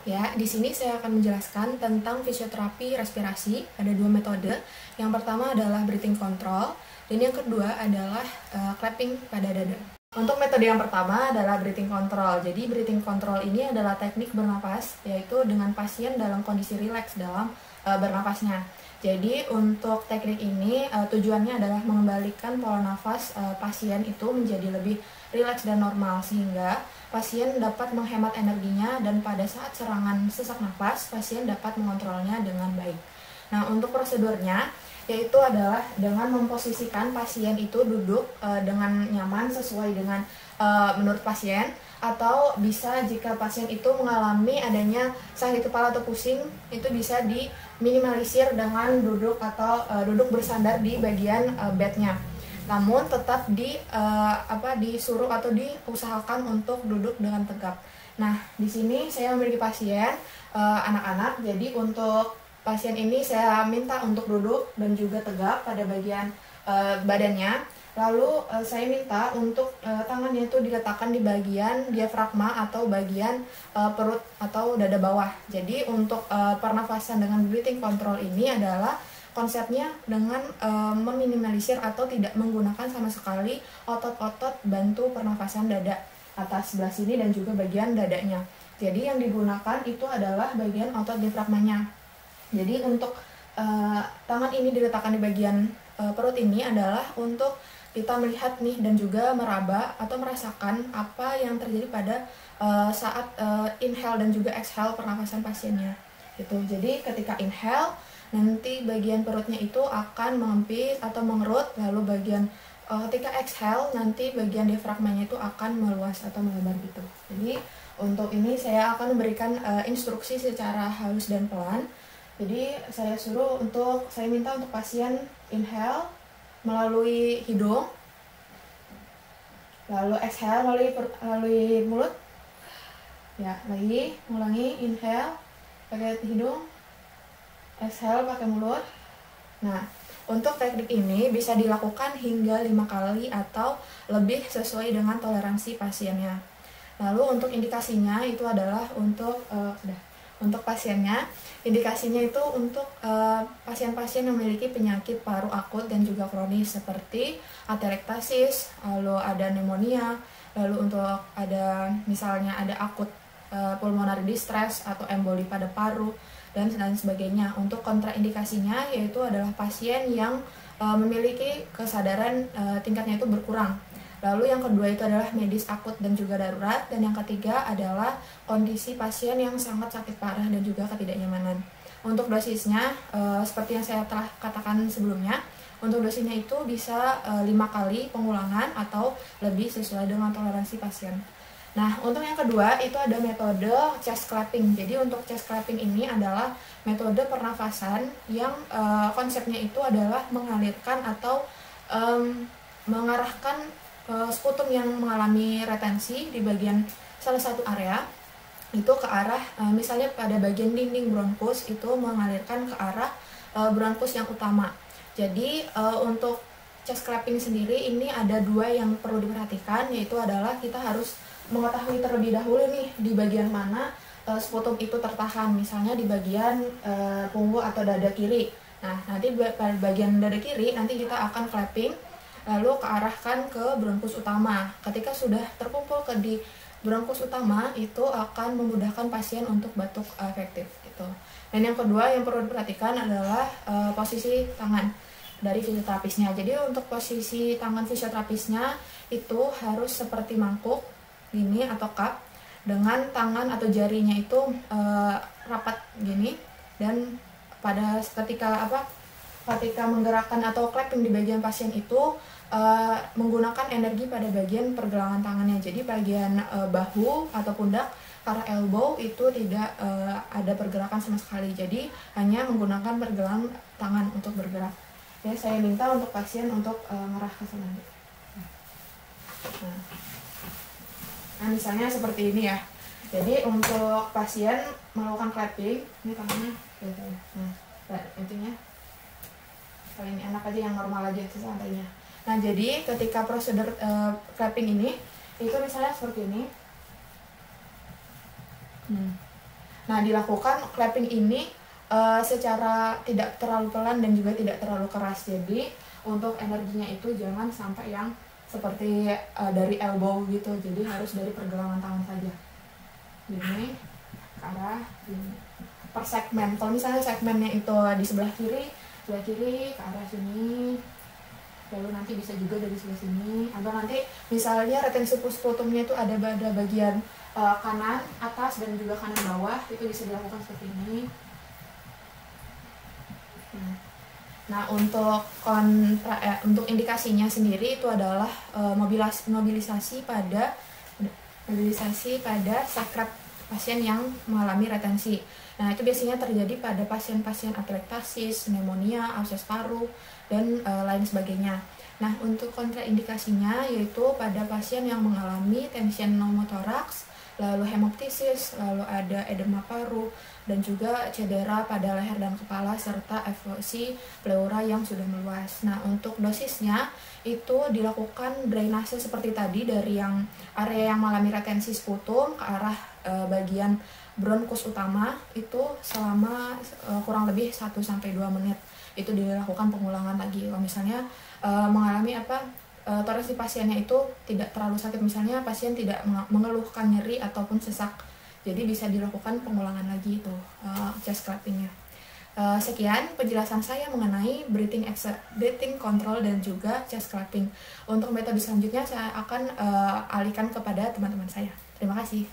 Ya, di sini saya akan menjelaskan tentang fisioterapi respirasi. Ada dua metode. Yang pertama adalah breathing control, dan yang kedua adalah clapping pada dada. Untuk metode yang pertama adalah breathing control. Jadi breathing control ini adalah teknik bernapas, yaitu dengan pasien dalam kondisi rileks dalam bernafasnya. Jadi untuk teknik ini tujuannya adalah mengembalikan pola nafas pasien itu menjadi lebih rileks dan normal, sehingga pasien dapat menghemat energinya dan pada saat serangan sesak nafas pasien dapat mengontrolnya dengan baik. Nah, untuk prosedurnya yaitu adalah dengan memposisikan pasien itu duduk dengan nyaman sesuai dengan menurut pasien, atau bisa jika pasien itu mengalami adanya sakit kepala atau pusing, itu bisa diminimalisir dengan duduk atau duduk bersandar di bagian bednya. Namun tetap disuruh atau diusahakan untuk duduk dengan tegap. Nah, di sini saya memiliki pasien anak-anak. Jadi untuk pasien ini saya minta untuk duduk dan juga tegap pada bagian badannya. Lalu saya minta untuk tangannya itu diletakkan di bagian diafragma atau bagian perut atau dada bawah. Jadi untuk pernafasan dengan breathing control ini adalah konsepnya dengan meminimalisir atau tidak menggunakan sama sekali otot-otot bantu pernafasan dada atas sebelah sini dan juga bagian dadanya. Jadi yang digunakan itu adalah bagian otot diafragmanya. Jadi untuk tangan ini diletakkan di bagian perut ini adalah untuk kita melihat nih dan juga meraba atau merasakan apa yang terjadi pada saat inhale dan juga exhale pernafasan pasiennya. Gitu. Jadi ketika inhale nanti bagian perutnya itu akan mengempis atau mengerut, lalu bagian ketika exhale nanti bagian diafragmanya itu akan meluas atau melebar gitu. Jadi untuk ini saya akan memberikan instruksi secara halus dan pelan. Jadi saya minta untuk pasien inhale melalui hidung, lalu exhale melalui mulut. Ya, lagi ulangi, inhale pakai hidung, exhale pakai mulut. Nah, untuk teknik ini bisa dilakukan hingga 5 kali atau lebih sesuai dengan toleransi pasiennya. Lalu untuk indikasinya itu adalah untuk pasiennya, indikasinya itu untuk pasien-pasien yang memiliki penyakit paru akut dan juga kronis seperti atelektasis, lalu ada pneumonia, lalu untuk ada misalnya ada akut pulmonary distress atau emboli pada paru dan sebagainya. Untuk kontraindikasinya yaitu adalah pasien yang memiliki kesadaran tingkatnya itu berkurang. Lalu yang kedua itu adalah medis akut dan juga darurat, dan yang ketiga adalah kondisi pasien yang sangat sakit parah dan juga ketidaknyamanan. Untuk dosisnya seperti yang saya telah katakan sebelumnya, untuk dosisnya itu bisa 5 kali pengulangan atau lebih sesuai dengan toleransi pasien. Nah, untuk yang kedua itu ada metode chest clapping. Jadi untuk chest clapping ini adalah metode pernafasan yang konsepnya itu adalah mengalirkan atau mengarahkan sputum yang mengalami retensi di bagian salah satu area itu ke arah misalnya pada bagian dinding bronkus itu mengalirkan ke arah bronkus yang utama. Jadi untuk chest clapping sendiri ini ada dua yang perlu diperhatikan, yaitu adalah kita harus mengetahui terlebih dahulu nih di bagian mana sputum itu tertahan, misalnya di bagian punggung atau dada kiri. Nah, nanti pada bagian dada kiri nanti kita akan clapping lalu kearahkan ke bronkus utama. Ketika sudah terkumpul di bronkus utama itu akan memudahkan pasien untuk batuk efektif gitu. Dan yang kedua yang perlu diperhatikan adalah posisi tangan dari fisioterapisnya. Jadi untuk posisi tangan fisioterapisnya itu harus seperti mangkuk gini atau cup, dengan tangan atau jarinya itu rapat gini, dan pada ketika menggerakkan atau clapping di bagian pasien itu menggunakan energi pada bagian pergelangan tangannya. Jadi bagian bahu atau pundak ke arah elbow itu tidak ada pergerakan sama sekali. Jadi hanya menggunakan pergelangan tangan untuk bergerak. Ya, saya minta untuk pasien untuk ngerah ke sana. Nah, misalnya seperti ini ya. Jadi untuk pasien melakukan clapping, ini tangannya, nah, intinya paling enak aja yang normal aja sesantainya. Nah, jadi ketika prosedur clapping ini itu misalnya seperti ini. Nah, dilakukan clapping ini secara tidak terlalu pelan dan juga tidak terlalu keras. Jadi untuk energinya itu jangan sampai yang seperti dari elbow gitu. Jadi harus dari pergelangan tangan saja. Gini ke arah ini. Per segmen. Kalau misalnya segmennya itu di sebelah kiri ke arah sini. Lalu nanti bisa juga dari sebelah sini, atau nanti misalnya retensi pusplutumnya itu ada pada bagian kanan atas dan juga kanan bawah, itu bisa dilakukan seperti ini. Nah, untuk indikasinya sendiri itu adalah mobilisasi pada sakrat pasien yang mengalami retensi. Nah, itu biasanya terjadi pada pasien-pasien atelektasis, pneumonia, abses paru, dan lain sebagainya. Nah, untuk kontraindikasinya yaitu pada pasien yang mengalami tension pneumotoraks, lalu hemoptisis, lalu ada edema paru, dan juga cedera pada leher dan kepala, serta efusi pleura yang sudah meluas. Nah, untuk dosisnya itu dilakukan drainase seperti tadi dari yang area yang mengalami retensi sputum ke arah bagian bronkus utama itu selama kurang lebih 1-2 menit. Itu dilakukan pengulangan lagi. Kalau misalnya mengalami toleransi pasiennya itu tidak terlalu sakit, misalnya pasien tidak mengeluhkan nyeri ataupun sesak, jadi bisa dilakukan pengulangan lagi itu chest clappingnya. Sekian penjelasan saya mengenai breathing control dan juga chest clapping. Untuk metode selanjutnya saya akan alihkan kepada teman-teman saya. Terima kasih.